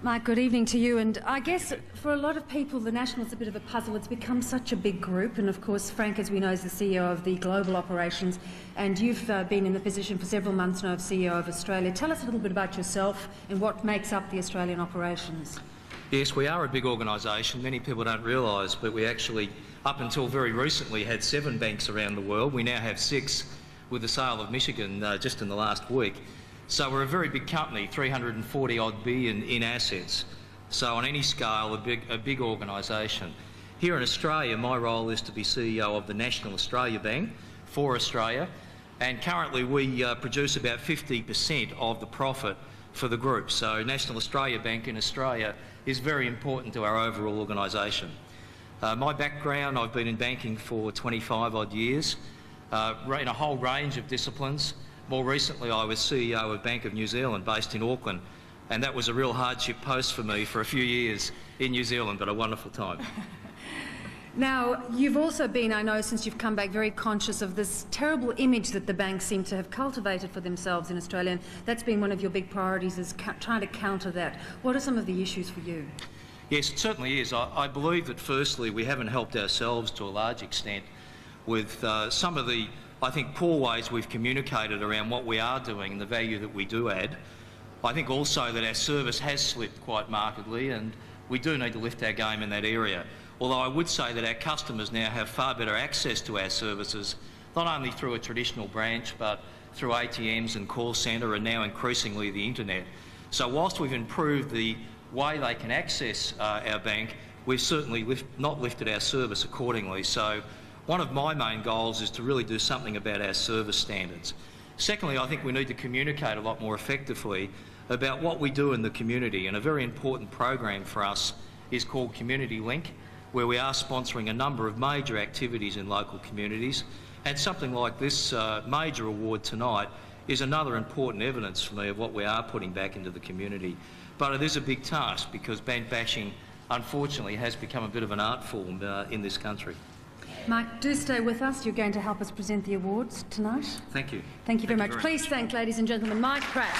Mike, good evening to you. And I guess for a lot of people, the National's a bit of a puzzle. It's become such a big group. And of course, Frank, as we know, is the CEO of the global operations. And you've been in the position for several months now of CEO of Australia. Tell us a little bit about yourself and what makes up the Australian operations. Yes, we are a big organisation. Many people don't realise, but we actually, up until very recently, had 7 banks around the world. We now have 6 with the sale of Michigan just in the last week. So we're a very big company, 340 odd billion in assets. So on any scale, a big organisation. Here in Australia, my role is to be CEO of the National Australia Bank for Australia, and currently we produce about 50% of the profit for the group. So National Australia Bank in Australia is very important to our overall organisation. My background, I've been in banking for 25 odd years, in a whole range of disciplines. More recently, I was CEO of Bank of New Zealand, based in Auckland, and that was a real hardship post for me for a few years in New Zealand, but a wonderful time. Now, you've also been, I know, since you've come back, very conscious of this terrible image that the banks seem to have cultivated for themselves in Australia, and that's been one of your big priorities, is trying to counter that. What are some of the issues for you? Yes, it certainly is. I believe that, firstly, we haven't helped ourselves to a large extent with some of the, I think, poor ways we've communicated around what we are doing and the value that we do add. I think also that our service has slipped quite markedly, and we do need to lift our game in that area. Although I would say that our customers now have far better access to our services, not only through a traditional branch, but through ATMs and call centre, and now increasingly the internet. So whilst we've improved the way they can access our bank, we've certainly not lifted our service accordingly. So one of my main goals is to really do something about our service standards. Secondly, I think we need to communicate a lot more effectively about what we do in the community, and a very important program for us is called Community Link, where we are sponsoring a number of major activities in local communities, and something like this major award tonight is another important evidence for me of what we are putting back into the community. But it is a big task, because bank bashing, unfortunately, has become a bit of an art form in this country. Mike, do stay with us. You're going to help us present the awards tonight. Thank you. Thank you very much. Please thank, ladies and gentlemen, Mike Pratt.